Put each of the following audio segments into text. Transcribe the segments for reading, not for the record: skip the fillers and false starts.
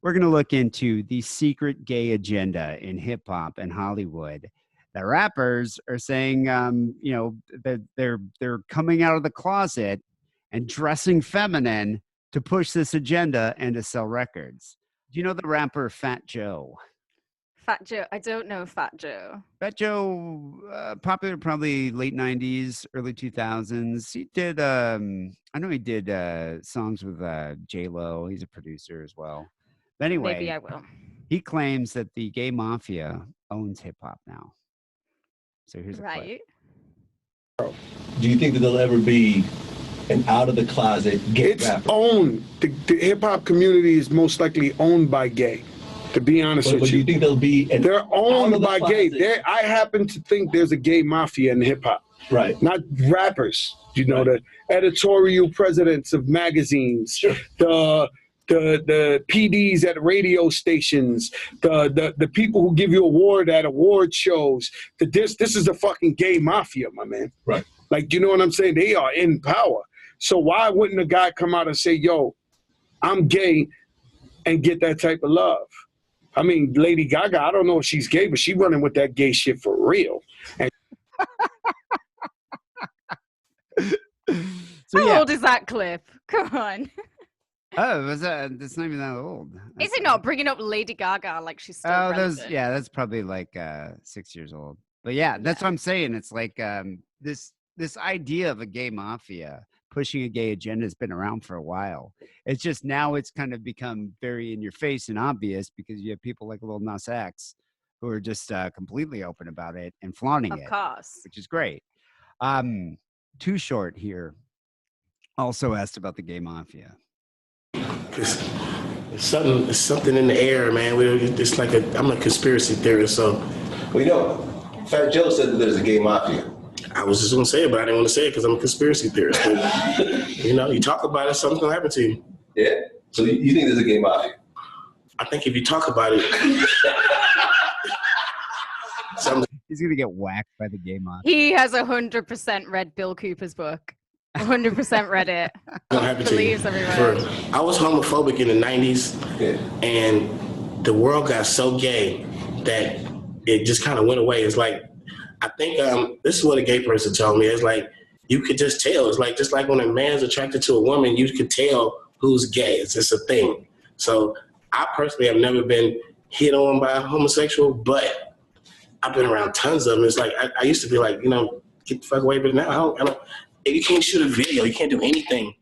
We're going to look into the secret gay agenda in hip hop and Hollywood. The rappers are saying, that they're coming out of the closet and dressing feminine to push this agenda and to sell records. Do you know the rapper Fat Joe? Fat Joe. I don't know Fat Joe. Fat Joe, popular probably late 90s, early 2000s. He did, I know he did songs with J-Lo. He's a producer as well. But anyway, maybe I will. He claims that the Gay Mafia owns hip hop now. So here's a clip. Do you think that there'll ever be an out of the closet gay rapper? Owned. The hip hop community is most likely owned by gay. To be honest with you, do you think there'll be? They're owned by gay. I happen to think there's a gay mafia in hip hop. Right. Not rappers. You know, the editorial presidents of magazines, sure. The PDs at radio stations, the people who give you award at award shows. This is a fucking gay mafia, my man. Right. Like, you know what I'm saying? They are in power. So why wouldn't a guy come out and say, yo, I'm gay, and get that type of love? I mean, Lady Gaga, I don't know if she's gay, but she running with that gay shit for real. And How old is that clip? Come on. Oh, that's not even that old. Is it not bringing up Lady Gaga like she's still relevant? That's probably like 6 years old. But yeah, that's what I'm saying. It's like this idea of a gay mafia pushing a gay agenda has been around for a while. It's just now it's kind of become very in your face and obvious because you have people like Lil Nas X who are just completely open about it and flaunting it. Of course. Which is great. Too Short here also asked about the gay mafia. It's something in the air, man. It's like I'm a conspiracy theorist, so. Well, Fat Joe said that there's a gay mafia. I was just gonna say it, but I didn't want to say it because I'm a conspiracy theorist. You talk about it, something's gonna happen to you. Yeah. So you think there's a gay mafia? I think if you talk about it, he's gonna get whacked by the gay mafia. He has 100% read Bill Cooper's book. 100% read it. Believes everyone. I was homophobic in the 90s, and the world got so gay that it just kind of went away. It's like, I think this is what a gay person told me. It's like, you could just tell. It's like, just like when a man's attracted to a woman, you could tell who's gay. It's just a thing. So I personally have never been hit on by a homosexual, but I've been around tons of them. It's like, I used to be like, get the fuck away, but now I don't. You can't shoot a video. You can't do anything.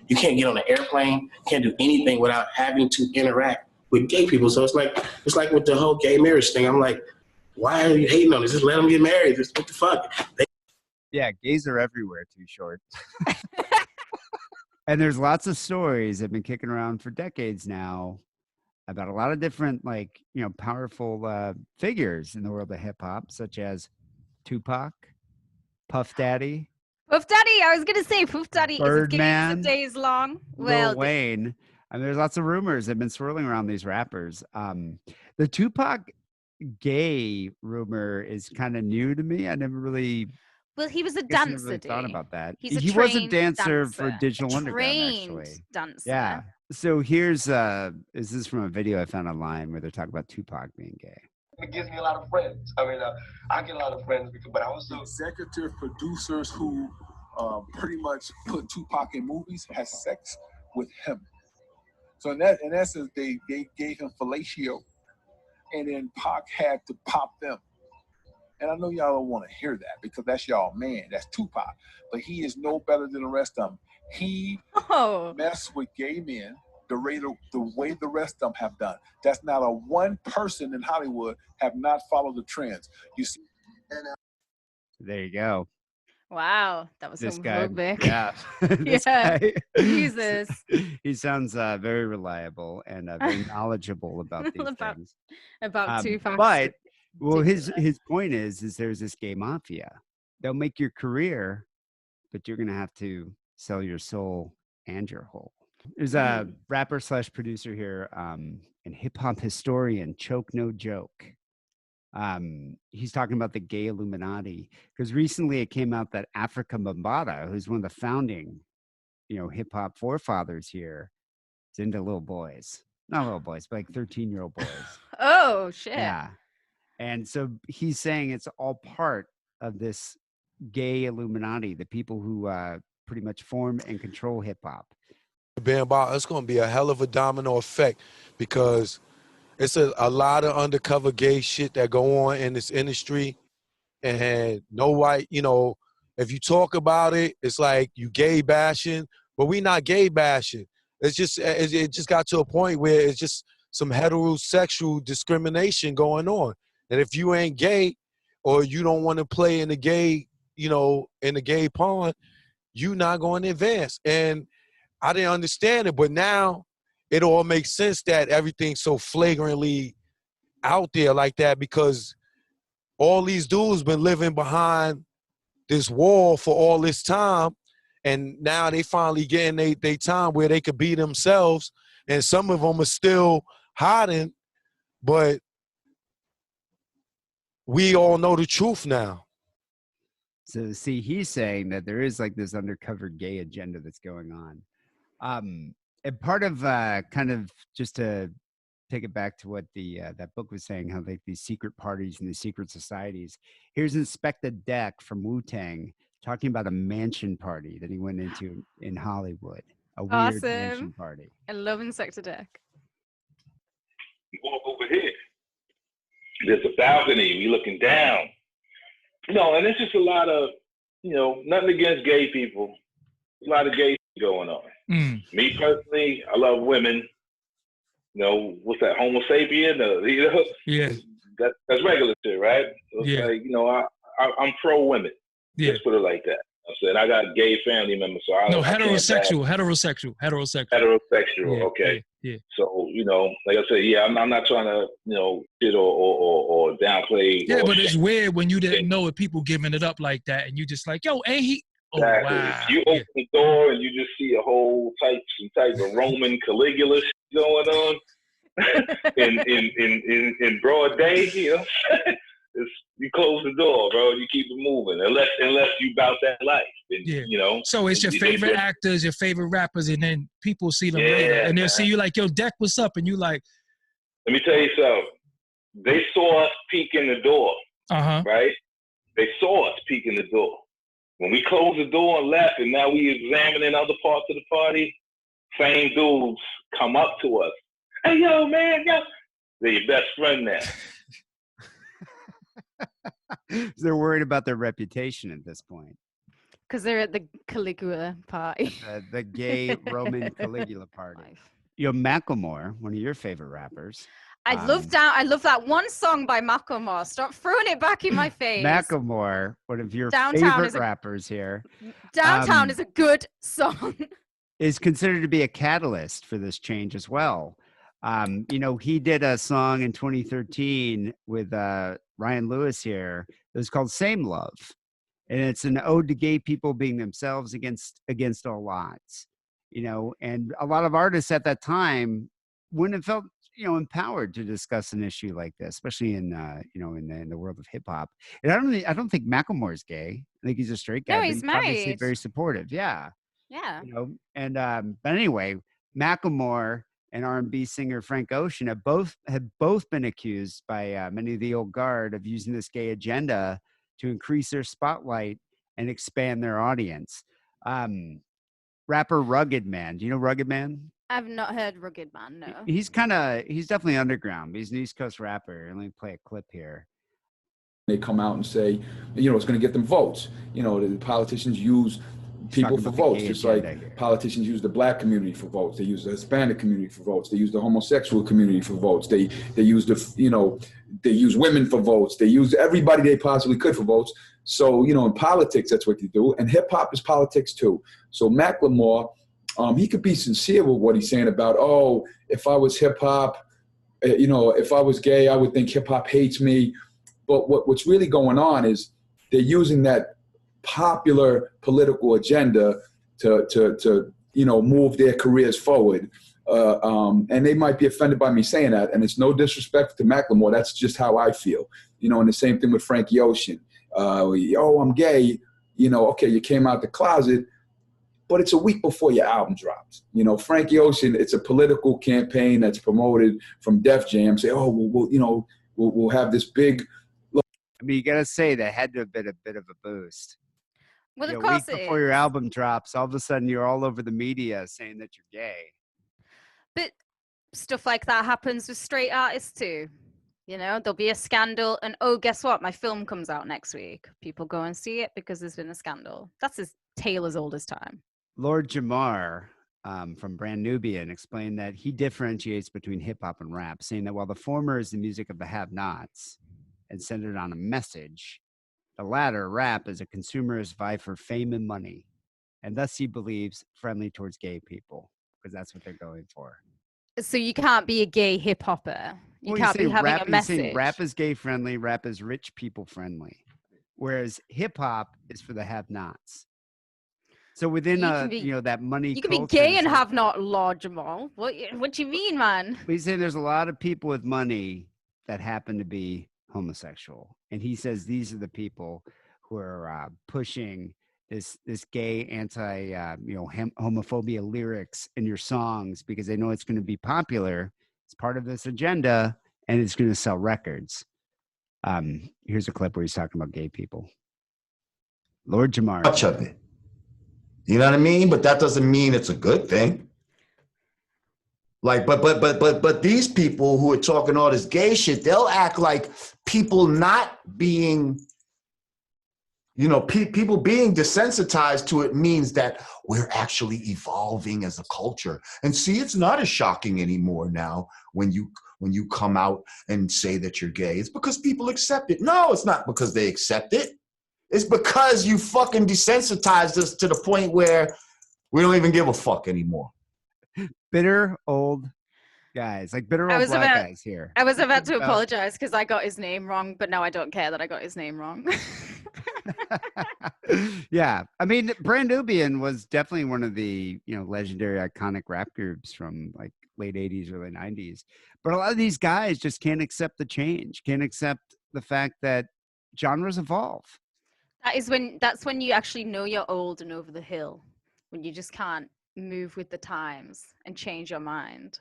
You can't get on an airplane. You can't do anything without having to interact with gay people. So it's like with the whole gay marriage thing. I'm like, why are you hating on this? Just let them get married. Just what the fuck? Yeah, gays are everywhere, Too Short. And there's lots of stories that have been kicking around for decades now about a lot of different, powerful figures in the world of hip hop, such as Tupac, Puff Daddy. Puff Daddy, I was going to say Puff Daddy is gay days long. Lil Wayne. I mean, there's lots of rumors that have been swirling around these rappers. The Tupac gay rumor is kind of new to me. I never really. Well, he was a dancer. Really thought about that. He was a dancer for Digital Underground, actually. Dancer. Yeah. So here's is this from a video I found online where they're talking about Tupac being gay. It gives me a lot of friends. I mean, I get a lot of friends, but I also executive producers who pretty much put Tupac in movies has sex with him. So in essence, they gave him fellatio, and then Pac had to pop them. And I know y'all don't want to hear that because that's y'all man. That's Tupac. But he is no better than the rest of them. He messed with gay men the way the rest of them have done. That's not a one person in Hollywood have not followed the trends. You see. There you go. Wow, that was this guy. Homophobic. Yeah, yeah. Jesus. He sounds very reliable and very knowledgeable about these things. About Tupac. But his point is there's this gay mafia. They'll make your career, but you're gonna have to sell your soul and your whole. There's a rapper / producer here, and hip hop historian, Choke No Joke. He's talking about the gay Illuminati because recently it came out that Africa Bambaataa, who's one of the founding, hip hop forefathers here, is into little boys. not little boys, but like 13-year-old boys. Oh shit. Yeah. And so he's saying it's all part of this gay Illuminati, the people who pretty much form and control hip hop. It's going to be a hell of a domino effect because it's a lot of undercover gay shit that go on in this industry, and no white, you know, if you talk about it, it's like you gay bashing, but we not gay bashing. It's just, it just got to a point where it's just some heterosexual discrimination going on. And if you ain't gay or you don't want to play in the gay, you know, in the gay pond, you not going to advance. And I didn't understand it, but now it all makes sense that everything's so flagrantly out there like that because all these dudes been living behind this wall for all this time, and now they finally getting they time where they could be themselves, and some of them are still hiding, but we all know the truth now. So see, he's saying that there is like this undercover gay agenda that's going on. And part of kind of just to take it back to what the that book was saying, how like these secret parties and these secret societies. Here's Inspector Deck from Wu-Tang talking about a mansion party that he went into in Hollywood. A weird mansion party. I love Inspector Deck. You walk over here. There's a balcony. We looking down. You know, and it's just a lot of, you know, nothing against gay people. A lot of gay going on. Me personally, I love women. You know, what's that, Homo sapien? You know, yeah. That's regular shit, right? So it's yeah. like, you know, I'm pro women. Yeah. Let's put it like that. I said I got gay family members, so I heterosexual. Heterosexual, yeah, okay. Yeah. So, you know, like I said, yeah, I'm not trying to, you know, shit or downplay. Yeah, or but it's weird when you didn't know it, people giving it up like that, and you just like, yo, ain't he? Exactly. Oh, wow. You open the door and you just see a whole type of Roman Caligula going on in broad day. You know, you close the door, bro. You keep it moving, unless you bout that life. And, yeah. You know. So it's your favorite actors, your favorite rappers, and then people see them later, and they'll see you like, yo, Deck, what's up? And you like. Let me tell you something. They saw us peek in the door. Right. They saw us peek in the door. When we closed the door and left, and now we examining other parts of the party, same dudes come up to us. Hey, yo, man, yo. They're your best friend now. They're worried about their reputation at this point. Because they're at the Caligula party. The gay Roman Caligula party. You know, Macklemore, one of your favorite rappers. I love that one song by Macklemore. Stop throwing it back in my face. Macklemore, one of your favorite rappers here. Downtown is a good song. Is considered to be a catalyst for this change as well. You know, he did a song in 2013 with Ryan Lewis here. It was called Same Love. And it's an ode to gay people being themselves against all odds. You know, and a lot of artists at that time wouldn't have felt, you know, empowered to discuss an issue like this, especially in you know, in the world of hip hop. And I don't think Macklemore is gay. I think he's a straight guy. No, he's married. Obviously very supportive. Yeah. Yeah. You know, and but anyway, Macklemore and R&B singer Frank Ocean have both been accused by many of the old guard of using this gay agenda to increase their spotlight and expand their audience. Rapper Rugged Man. Do you know Rugged Man? I've not heard Rugged Man, no. He's definitely underground. He's an East Coast rapper. Let me play a clip here. They come out and say, you know, it's going to get them votes. You know, the politicians use people for votes, just like politicians use the black community for votes. They use the Hispanic community for votes. They use the homosexual community for votes. They use they use women for votes. They use everybody they possibly could for votes. So, you know, in politics, that's what they do. And hip hop is politics too. So Macklemore, he could be sincere with what he's saying about, oh, if I was hip hop, you know, if I was gay, I would think hip hop hates me. But what's really going on is they're using that popular political agenda to you know, move their careers forward. And they might be offended by me saying that. And it's no disrespect to Macklemore. That's just how I feel. You know, and the same thing with Frankie Ocean. Oh, I'm gay. You know, okay, you came out the closet. but it's a week before your album drops. You know, Frankie Ocean, it's a political campaign that's promoted from Def Jam. Say, oh, we'll have this big. I mean, you gotta say that had to have been a bit of a boost. Well, a of course week before your album drops, all of a sudden you're all over the media saying that you're gay. But stuff like that happens with straight artists too. You know, there'll be a scandal, and oh, guess what? My film comes out next week. People go and see it because there's been a scandal. That's as tale as old as time. Lord Jamar from Brand Nubian explained that he differentiates between hip hop and rap, saying that while the former is the music of the have-nots and centered on a message, the latter, rap, is a consumerist vie for fame and money, and thus he believes friendly towards gay people because that's what they're going for. So you can't be a gay hip hopper. You can't be having a message. Rap is gay friendly. Rap is rich people friendly, whereas hip hop is for the have-nots. So within that money, you can be gay and have not, Lord Jamal. What do you mean, man? He's saying there's a lot of people with money that happen to be homosexual, and he says these are the people who are pushing this gay anti homophobia lyrics in your songs because they know it's going to be popular. It's part of this agenda, and it's going to sell records. Here's a clip where he's talking about gay people. Lord Jamar. Much of it. You know what I mean? But that doesn't mean it's a good thing. Like, but these people who are talking all this gay shit, they'll act like people not being, people being desensitized to it means that we're actually evolving as a culture. And see, it's not as shocking anymore now when you come out and say that you're gay. It's because people accept it. No, it's not because they accept it. It's because you fucking desensitized us to the point where we don't even give a fuck anymore. Bitter old guys, like bitter old black guys here. I was about to apologize because I got his name wrong, but now I don't care that I got his name wrong. Yeah, I mean, Brand Nubian was definitely one of the legendary iconic rap groups from like late 80s, early 90s. But a lot of these guys just can't accept the change, can't accept the fact that genres evolve. That's when you actually know you're old and over the hill, when you just can't move with the times and change your mind.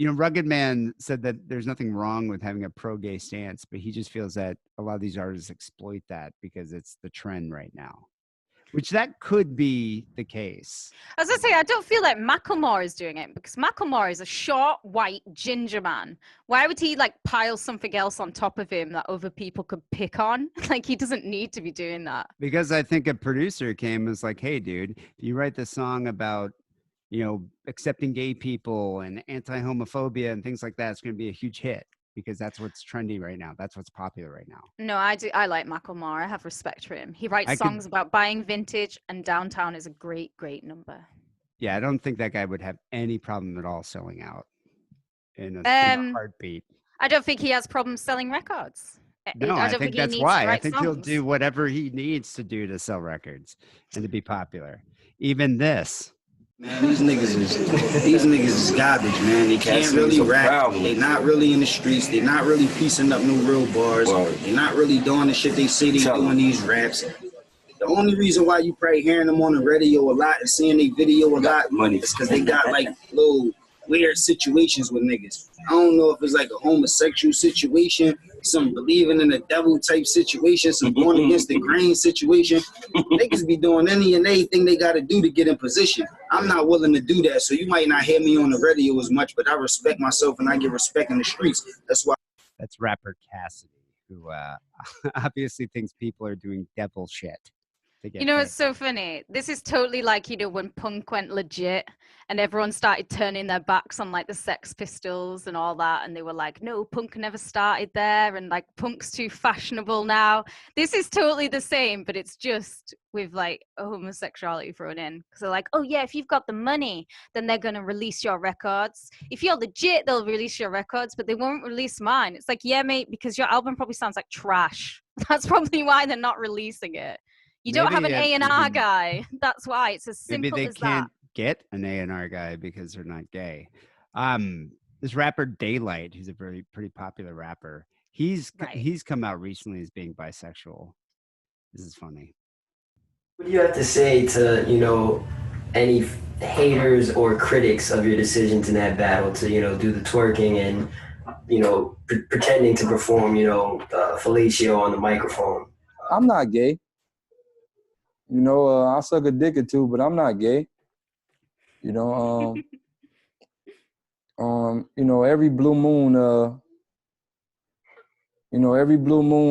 Rugged Man said that there's nothing wrong with having a pro-gay stance, but he just feels that a lot of these artists exploit that because it's the trend right now, which that could be the case. As I say, I don't feel like Macklemore is doing it because Macklemore is a short, white, ginger man. Why would he pile something else on top of him that other people could pick on? He doesn't need to be doing that. Because I think a producer came and was like, hey, dude, if you write this song about, accepting gay people and anti-homophobia and things like that, it's going to be a huge hit because that's what's trendy right now. That's what's popular right now. No, I do. I like Macklemore. I have respect for him. He writes songs about buying vintage, and Downtown is a great, great number. Yeah, I don't think that guy would have any problem at all selling out in a heartbeat. I don't think he has problems selling records. No, I think that's why. I think he'll do whatever he needs to do to sell records and to be popular. Even this. Man, these niggas is garbage, man. They can't really rap. They not really in the streets. They not really piecing up no real bars. They not really doing the shit they say they do in these raps. The only reason why you probably hearing them on the radio a lot and seeing their video a lot is because they got little weird situations with niggas. I don't know if it's a homosexual situation, some believing in the devil type situation, some going against the grain situation. Niggas be doing any and anything they got to do to get in position. I'm not willing to do that, so you might not hear me on the radio as much, but I respect myself and I get respect in the streets. That's why. That's rapper Cassidy, who obviously thinks people are doing devil shit. It's so funny. This is totally when punk went legit and everyone started turning their backs on the Sex Pistols and all that. And they were like, no, punk never started there. And punk's too fashionable now. This is totally the same, but it's just with homosexuality thrown in. Because they're like, oh yeah, if you've got the money, then they're going to release your records. If you're legit, they'll release your records, but they won't release mine. It's yeah, mate, because your album probably sounds like trash. That's probably why they're not releasing it. You don't have an A&R guy. That's why. It's as simple as that. Maybe they can't get an A&R guy because they're not gay. This rapper Daylight, who's a pretty popular rapper, he's come out recently as being bisexual. This is funny. What do you have to say to, any haters or critics of your decisions in that battle to, you know, do the twerking and, you know, pretending to perform, you know, fellatio on the microphone? I'm not gay. You know, I suck a dick or two, but I'm not gay. You know, you know, every blue moon,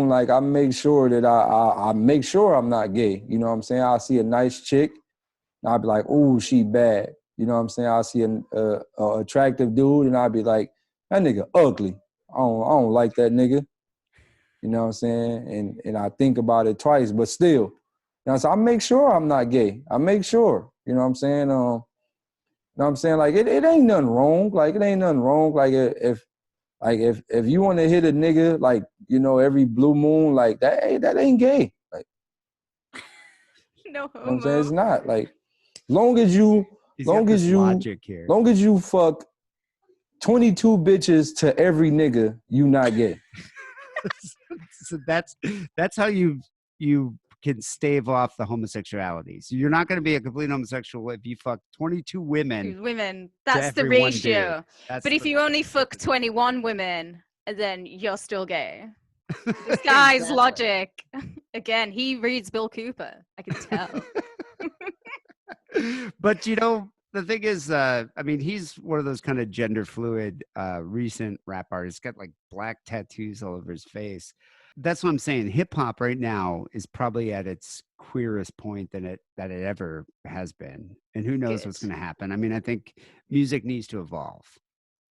like I make sure that I make sure I'm not gay. You know what I'm saying? I see a nice chick, and I'll be like, ooh, she bad. You know what I'm saying? I see an attractive dude, and I'll be like, that nigga ugly. I don't like that nigga. You know what I'm saying? And I think about it twice, but still. You know, so I make sure I'm not gay. I make sure. You know what I'm saying? You know what I'm saying? Like, it ain't nothing wrong. Like, it ain't nothing wrong. Like, if you want to hit a nigga, like, you know, every blue moon, like, that ain't gay. Like, no homo. You know what I'm saying? It's not. Like, long as you fuck 22 bitches to every nigga, you not gay. So that's how you can stave off the homosexuality. So you're not going to be a complete homosexual if you fuck 22 women. That's the ratio. But if you only fuck 21 women, then you're still gay. This guy's logic. Again, he reads Bill Cooper. I can tell. But you know, the thing is, I mean, he's one of those kind of gender fluid recent rap artists. He's got like black tattoos all over his face. That's what I'm saying. Hip hop right now is probably at its queerest point that it ever has been. And who knows what's going to happen. I mean, I think music needs to evolve.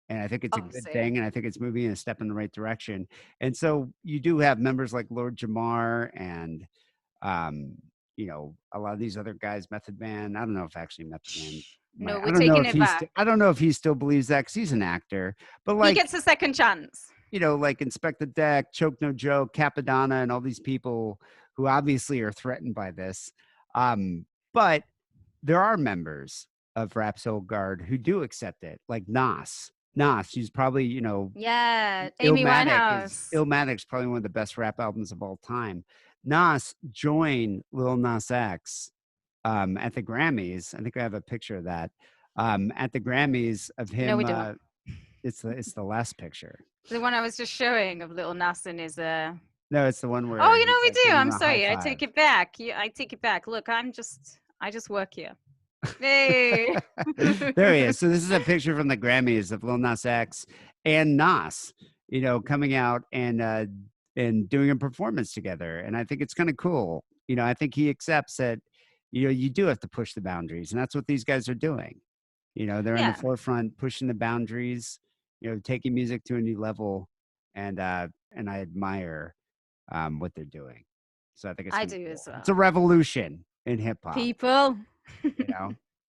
And I think it's a good thing. And I think it's moving a step in the right direction. And so you do have members like Lord Jamar and, you know, a lot of these other guys, Method Man. I don't know if actually Method Man. No, we're taking it back. I don't know if he still believes that because he's an actor. But like, he gets a second chance. You know, like Inspect the Deck, Choke No Joke, Capadonna, and all these people who obviously are threatened by this. But there are members of Rap Soul Guard who do accept it, like Nas. She's probably, you know, Amy Winehouse. Illmatic's probably one of the best rap albums of all time. Nas joined Lil Nas X at the Grammys. I think I have a picture of that. At the Grammys of him. No, we don't. It's the last picture. The one I was just showing of Little Nas and his No, it's the one where. Oh, you know we do. I'm sorry. I take it back. I take it back. Look, I just work here. Hey. There he is. So this is a picture from the Grammys of Lil Nas X and Nas, you know, coming out and doing a performance together. And I think it's kind of cool. You know, I think he accepts that, you know, you do have to push the boundaries, and that's what these guys are doing. You know, they're in the forefront, pushing the boundaries, you know, taking music to a new level, and I admire what they're doing. So I think it's I do as well. It's a revolution in hip hop. People. You know,